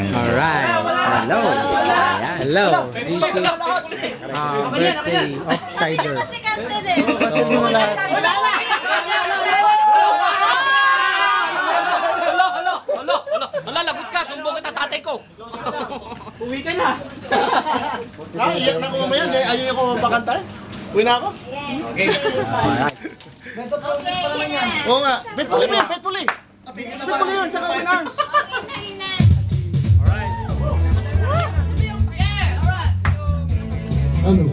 Alright. Hello. Ayan. Hello. This is birthday of Cider. Hala, lagot ka. Sumbong kita tatay ko. Uwi ka na. Iyak na ako mamaya. Ayaw ako mapakanta eh. Uwi na ako. Okay. Alright. Bento process pa naman yan. Oo nga. Betpuli ba? Betpuli. Betpuli yun. Tsaka win arms. Ano?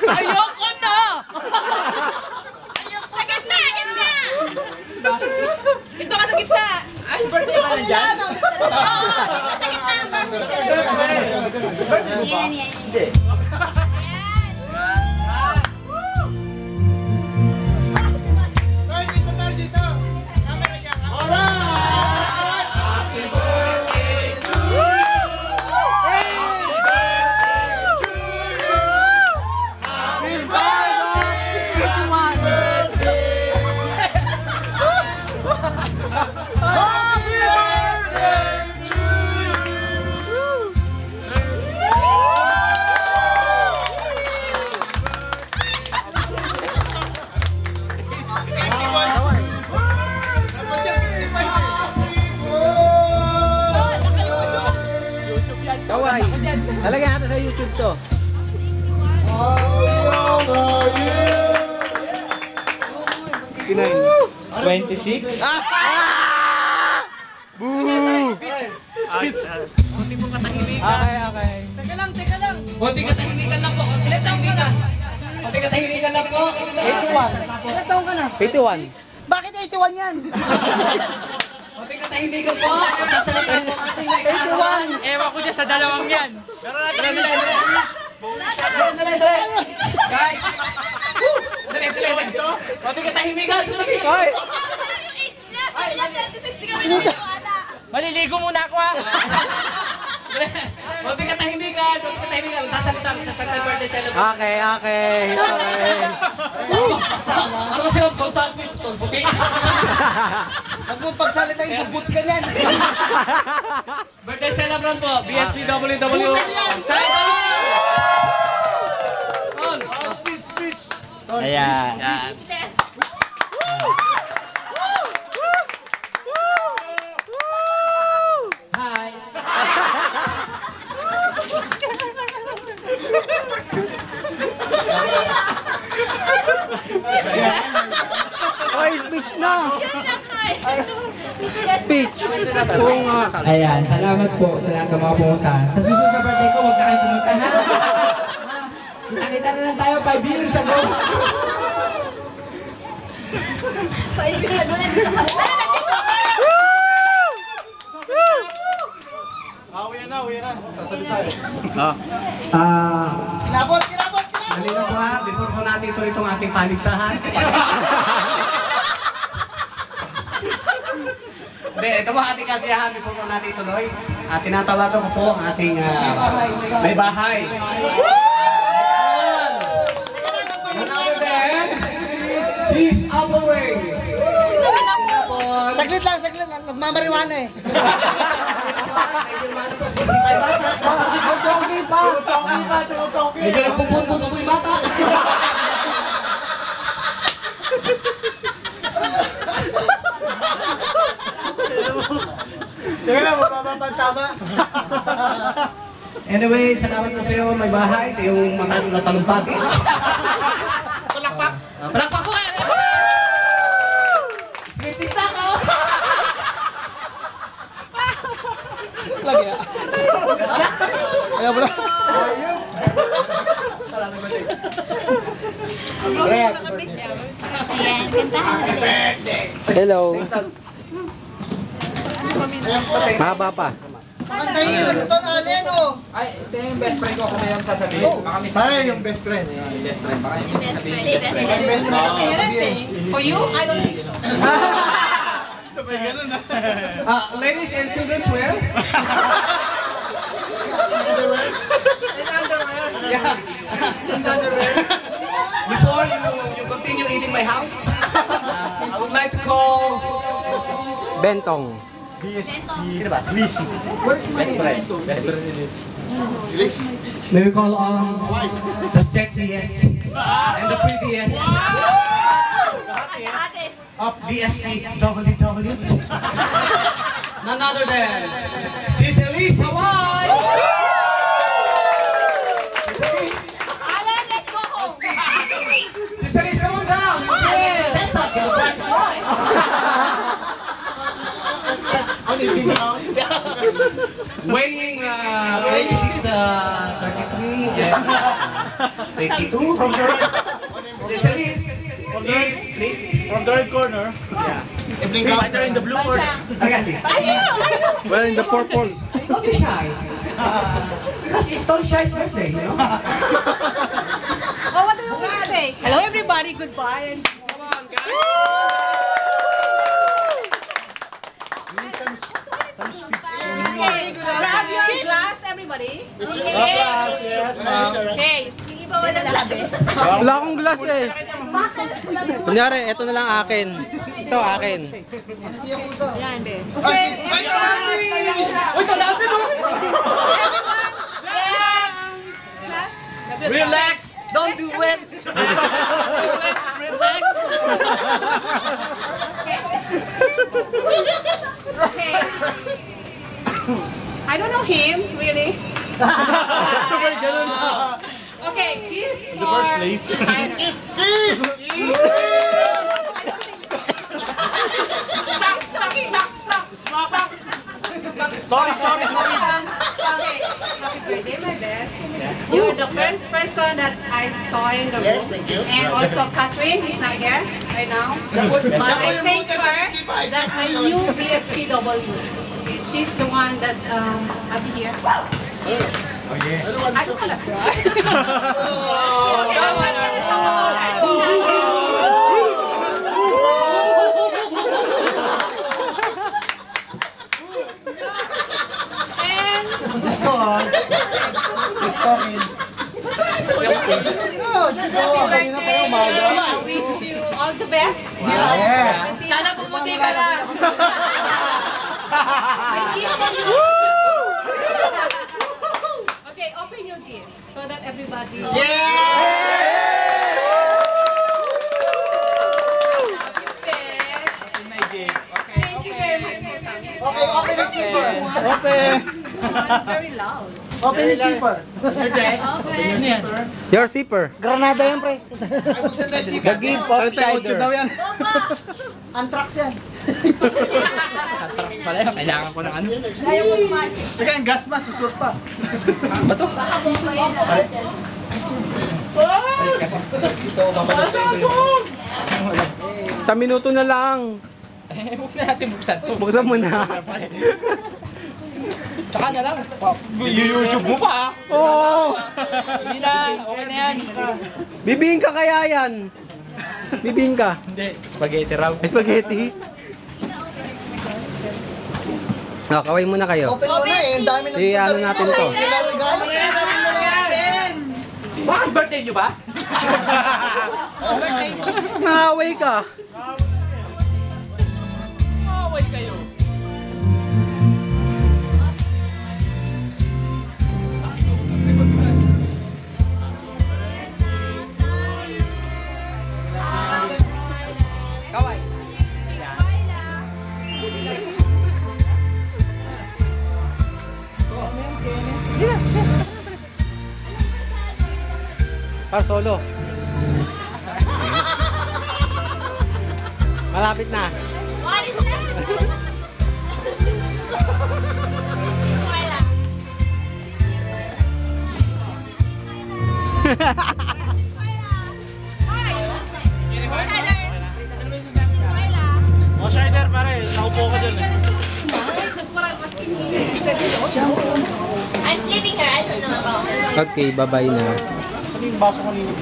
Ayoko na! Agad na! Ito ka sa gitna! Ay, birthday ka na dyan? Yan. Kaway. Talagyan natin sa YouTube to. Kinain. 26. Boo! Speech. Kunti po katahimikan. Okay. Kunti katahimikan lang po. Kunti katahimikan. Kunti katahimikan lang po. 81. Ilan taong ka na? 81. Bakit 81 yan? Kunti katahimikan po. Sasalita po ang ating naikaroon. Ewan ko dyan sa dalawang yan. Pero natin ang dali. Guys! Dali. Kunti katahimikan. Hoy! Maliligo muna ako ha. Kunti katahimikan. Sasalita ko sa birthday celebration. Okay. Ano kasi yung pagtaas mo ito? Buti. Huwag mo pagsalita yung sabot ka niyan. Birthday celebrant po, BSP WW. Cycle! On! Speech! Ayan. Yan. Hi! Hoy, speech na! Speech! Oo nga. Ayan, salamat po sa lahat ng mga pumunta. Sa susunod na birthday ko, huwag na kayo pumunta ha. Nakita na lang tayo 5 years ago. Uwi na. Sasalita eh. Kinabot! Halina po ha, before po natin ito itong ating paligsahan. Hindi, ito po ating kasiyahan before po natin ituloy. Tinatawagan ko po ang ating may bahay. Another than, she's operating. Saglit lang. Nagmamariwana eh. Medyo nagpupun-pun po yung bata. Teka lang, mapapapantama. Anyway, salamat po sa iyo, may bahay, sa iyong mataas na talumpati. Palakpak. Palakpak ko eh! Spiritista ako! Lagi ah. Ayaw mo na. Ayan, kantahan ulit. Hello. Mahaba pa. Kantahin nyo na sa Ton Allen, oh. Ay, ito yung best friend ko kung may yung sasabihin. Baka may Pare yung best friend. Best friend, baka yung Best friend. For you, I don't think so. Sabay ganun na. Ladies and children wear. Yeah. Before you continue eating my house, I would like to call Bentong. May we call on the sexiest and the prettiest of DSP WW. None other than Cicely Sawai. Alan, let's go home. Cicely, come on down. That's not your best boy. Ano yung tingin? Weighing 26, 33, and 22 from the Cicely, please. from the right corner. Evening ka. In the blue corner. I got sis. Well, in the purple. Don't be shy. Because it's Don Shy's birthday, you know? Oh, what do you want to say? Hello, everybody. Goodbye. And Come on, guys. okay, grab your glass, everybody. Okay. Yung iba wala labi. Wala akong glass eh. Kunyari, ito na lang akin. Ito akin. Yan, be. Ay, Uy, talabi mo! Glass. Relax! Don't do it! Relax! Okay. I don't know him, really. sabay ganun na. Okay, he's for... Kiss, kiss, kiss! Sorry. Okay, happy birthday, my best. You're the first person that I saw in the room. Yes, thank you. And also Catherine is not here right now. But I thank her that I knew BSPW. Okay, she's the one that I'll be here. Oh, yes. I don't wanna cry. Okay, I'm not gonna talk about her. And Just go on. Keep talking. Oh, sige. happy birthday. I wish you all the best. Yeah. Sana pumuti ka lang. My gift for you. Okay, open your gift so that everybody. Thank you very much for coming. Okay, open the zipper. It's very loud. Open the zipper. Open. Your zipper. Granada yan, pre. The gift of cider. Anthrax yan. Kailangan ko ng ano? Ayaw mo smart. Teka, yung gas ba? Susot pa. Baka bukayin na ako dyan. Sa minuto na lang. Huwag na natin buksan to. Buksan mo na. Tsaka na lang. YouTube mo pa. Oo. Hindi na. Okay na yan. Bibihin ka kaya yan. Bibihin ka. Hindi. Spaghetti raw. Ay, spaghetti. Kaway muna kayo. Open mo na eh. Ang dami ng I-ano natin to. Bakit birthday nyo ba? Nakaway ka. Away kayo. Solo. Malapit na. What is that? O, Shider, pare. Naupo ka dyan eh. I'm sleeping here. I don't know about it. Okay, bye-bye na. Saan yung baso kanina?